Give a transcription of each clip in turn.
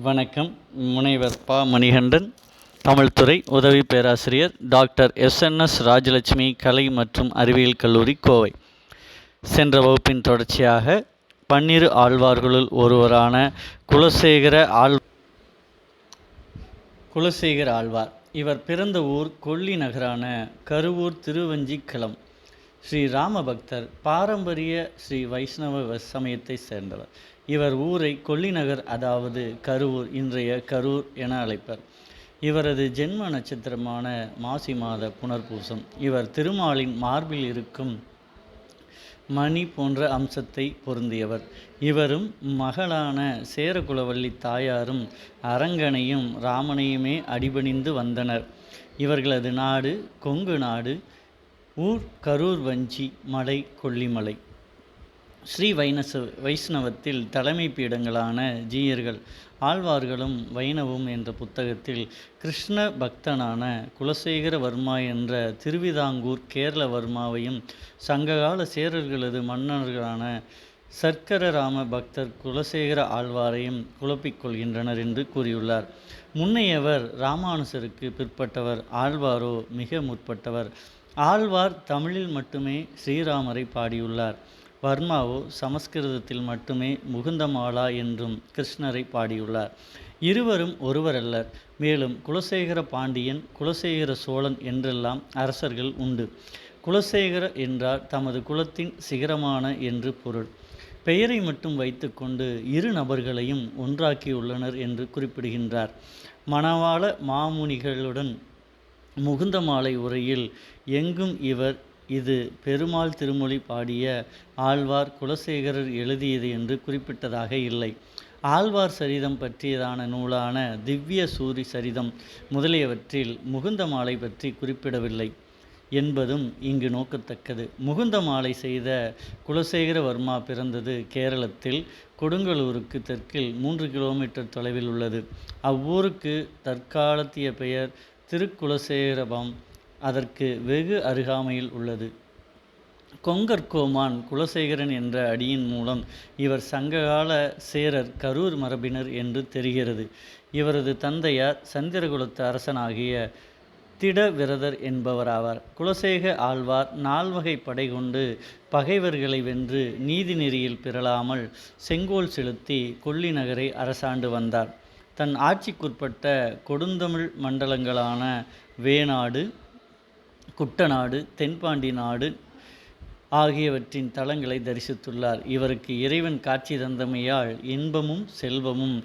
வணக்கம். முனைவர் ப. மணிகண்டன், தமிழ்துறை உதவி பேராசிரியர், டாக்டர் எஸ்.என்.எஸ். ராஜலட்சுமி கலை மற்றும் அறிவியல் கல்லூரி, கோவை. சென்ற வகுப்பின் தொடர்ச்சியாக பன்னிரு ஆழ்வார்களுள் ஒருவரான குலசேகர ஆழ்வார். இவர் பிறந்த ஊர் கொல்லி நகரான கருவூர் திருவஞ்சிக்களம். ஸ்ரீ ராமபக்தர், பாரம்பரிய ஸ்ரீ வைஷ்ணவ சமயத்தை சேர்ந்தவர். இவர் ஊரை கொல்லிநகர், அதாவது கருவூர், இன்றைய கரூர் என அழைப்பர். இவரது ஜென்ம நட்சத்திரமான மாசி மாத புனர்பூசம். இவர் திருமாலின் மார்பில் இருக்கும் மணி போன்ற அம்சத்தை பொருந்தியவர். இவரும் மகளான சேரகுலவள்ளி தாயாரும் அரங்கனையும் ராமனையுமே அடிபணிந்து வந்தனர். இவர்களது நாடு கொங்கு நாடு. ஊர் கரூர் வஞ்சி, மலை கொல்லிமலை. ஸ்ரீ வைஷ்ணவத்தில் தலைமை பீடங்களான ஜீயர்கள், ஆழ்வார்களும் வைணவம் என்ற புத்தகத்தில் கிருஷ்ண பக்தனான குலசேகர வர்மா என்ற திருவிதாங்கூர் கேரள வர்மாவையும் சங்ககால சேரர்களது மன்னர்களான சர்க்கரராம பக்தர் குலசேகர ஆழ்வாரையும் குழப்பிக் கொள்கின்றனர் என்று கூறியுள்ளார். முன்னையவர் ராமானுசருக்கு பிற்பட்டவர், ஆழ்வாரோ மிக முற்பட்டவர். ஆழ்வார் தமிழில் மட்டுமே ஸ்ரீராமரை பாடியுள்ளார். வர்மாவோ சமஸ்கிருதத்தில் மட்டுமே முகுந்தமாலா என்றும் கிருஷ்ணரை பாடியுள்ளார். இருவரும் ஒருவரல்லர். மேலும் குலசேகர பாண்டியன், குலசேகர சோழன் என்றெல்லாம் அரசர்கள் உண்டு. குலசேகர என்றால் தமது குலத்தின் சிகரமான என்று பொருள். பெயரை மட்டும் வைத்து கொண்டு இரு நபர்களையும் ஒன்றாக்கியுள்ளனர் என்று குறிப்பிடுகின்றார். மணவாள மாமுனிகளுடன் முகுந்தமாலை உரையில் எங்கும் இவர் இது பெருமாள் திருமொழி பாடிய ஆழ்வார் குலசேகரர் எழுதியது என்று குறிப்பிட்டதாக இல்லை. ஆழ்வார் சரிதம் பற்றியதான நூலான திவ்ய சூரி சரிதம் முதலியவற்றில் முகுந்தமாலை பற்றி குறிப்பிடவில்லை என்பதும் இங்கு நோக்கத்தக்கது. முகுந்தமாலை செய்த குலசேகர வர்மா பிறந்தது கேரளத்தில் கொடுங்கலூருக்கு தெற்கில் 3 கிலோமீட்டர் தொலைவில் உள்ளது. அவ்வூருக்கு தற்காலத்திய பெயர் திருக்குலசேகரபம். அதற்கு வெகு அருகாமையில் உள்ளது. கொங்கர்கோமான் குலசேகரன் என்ற அடியின் மூலம் இவர் சங்ககால சேரர் கரூர் மரபினர் என்று தெரிகிறது. இவரது தந்தையார் சந்திரகுலத்து அரசனாகிய திடவிரதர் என்பவராவார். குலசேக ஆழ்வார் 4 வகை படை கொண்டு பகைவர்களை வென்று நீதி நெறியில் பிறழாமல் செங்கோல் செலுத்தி கொல்லி நகரை அரசாண்டு வந்தார். தன் ஆட்சிக்குட்பட்ட கொடுந்தமிழ் மண்டலங்களான வேணாடு, குட்டநாடு, தென்பாண்டி நாடு ஆகியவற்றின் தலங்களை தரிசித்துள்ளார். இவருக்கு இறைவன் காட்சி தந்தமையால் இன்பமும் செல்வமும்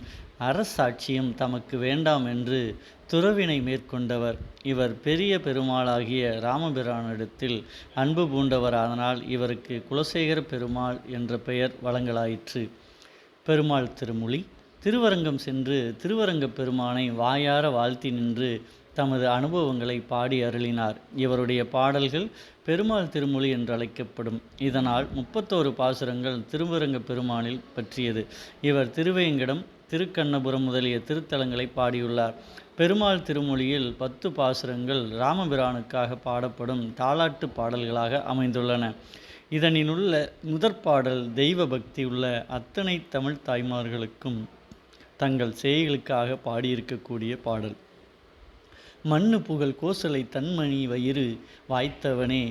அரசாட்சியும் தமக்கு வேண்டாம் என்று துறவினை மேற்கொண்டவர். இவர் பெரிய பெருமாளாகிய ராமபிரானிடத்தில் அன்பு பூண்டவராதனால் இவருக்கு குலசேகர பெருமாள் என்ற பெயர் வழங்கலாயிற்று. பெருமாள் திருமொழி. திருவரங்கம் சென்று திருவரங்க பெருமானை வாயார வாழ்த்தி நின்று தமது அனுபவங்களை பாடி அருளினார். இவருடைய பாடல்கள் பெருமாள் திருமொழி என்று அழைக்கப்படும். இதனால் 31 பாசுரங்கள் திருவரங்க பெருமானில் பற்றியது. இவர் திருவேங்கடம், திருக்கண்ணபுரம் முதலிய திருத்தலங்களை பாடியுள்ளார். பெருமாள் திருமொழியில் 10 பாசுரங்கள் ராமபிரானுக்காக பாடப்படும் தாலாட்டு பாடல்களாக அமைந்துள்ளன. இதனிலுள்ள முதற்பாடல் தெய்வ பக்தி உள்ள அத்தனை தமிழ் தாய்மார்களுக்கும் தங்கள் சேய்களுக்காக பாடியிருக்கக்கூடிய பாடல். மண்ணு புகழ் கோசலை தன்மணி வயிறு வாய்த்தவனே,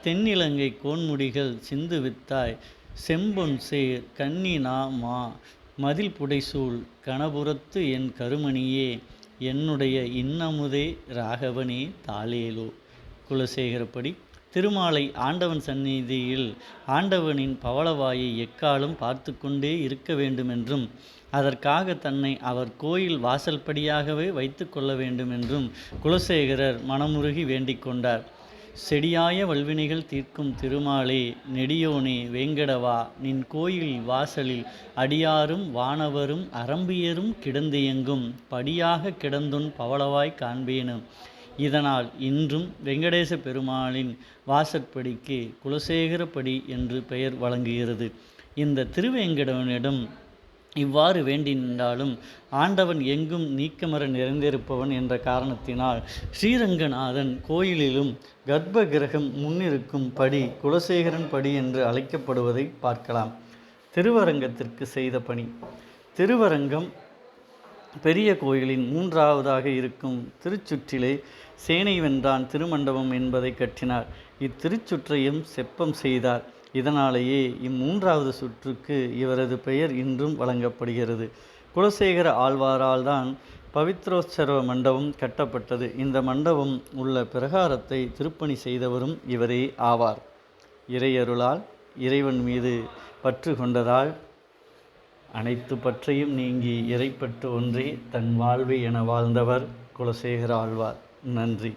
தென்னிலங்கை கோன்முடிகள் சிந்து வித்தாய், செம்பொன் சேர் கன்னி நா மா மதில் புடைசூழ் கணபுரத்து என் கருமணியே, என்னுடைய இன்னமுதே ராகவனே தாளேலோ. குலசேகரப்படி. திருமாலை ஆண்டவன் சந்நிதியில் ஆண்டவனின் பவளவாயை எக்காலும் பார்த்து கொண்டே இருக்க வேண்டுமென்றும் அதற்காக தன்னை அவர் கோயில் வாசல்படியாகவே வைத்து கொள்ள வேண்டுமென்றும் குலசேகரர் மனமுருகி வேண்டிக் கொண்டார். செடியாய வல்வினைகள் தீர்க்கும் திருமாலே, நெடியோனே வேங்கடவா, நின் கோயில் வாசலில் அடியாரும் வானவரும் அரம்பியரும் கிடந்தியங்கும் படியாக கிடந்துன் பவளவாய் காண்பேனும். இதனால் இன்றும் வெங்கடேச பெருமாளின் வாசற்படிக்கு குலசேகரப்படி என்று பெயர் வழங்குகிறது. இந்த திருவேங்கடவனிடம் இவ்வாறு வேண்டி நின்றாலும் ஆண்டவன் எங்கும் நீக்கமர நிறைந்திருப்பவன் என்ற காரணத்தினால் ஸ்ரீரங்கநாதன் கோயிலிலும் கர்ப்ப கிரகம் முன்னிருக்கும் படி குலசேகரன் படி என்று அழைக்கப்படுவதை பார்க்கலாம். திருவரங்கத்திற்கு செய்த பணி. திருவரங்கம் பெரிய கோயிலின் மூன்றாவதாக இருக்கும் திருச்சுற்றிலே சேனை வென்றான் திருமண்டபம் என்பதை கட்டினார். இத்திருச்சுற்றையும் செப்பம் செய்தார். இதனாலேயே இம்மூன்றாவது சுற்றுக்கு இவரது பெயர் இன்றும் வழங்கப்படுகிறது. குலசேகர ஆழ்வாரால் தான் பவித்ரோற்சவ மண்டபம் கட்டப்பட்டது. இந்த மண்டபம் உள்ள பிரகாரத்தை திருப்பணி செய்தவரும் இவரே ஆவார். இறையருளால் இறைவன் மீது பற்று கொண்டதால் அனைத்து பற்றையும் நீங்கி இறைப்பற்று ஒன்றே தன் வாழ்வு என வாழ்ந்தவர் குலசேகர ஆழ்வார். நன்றி.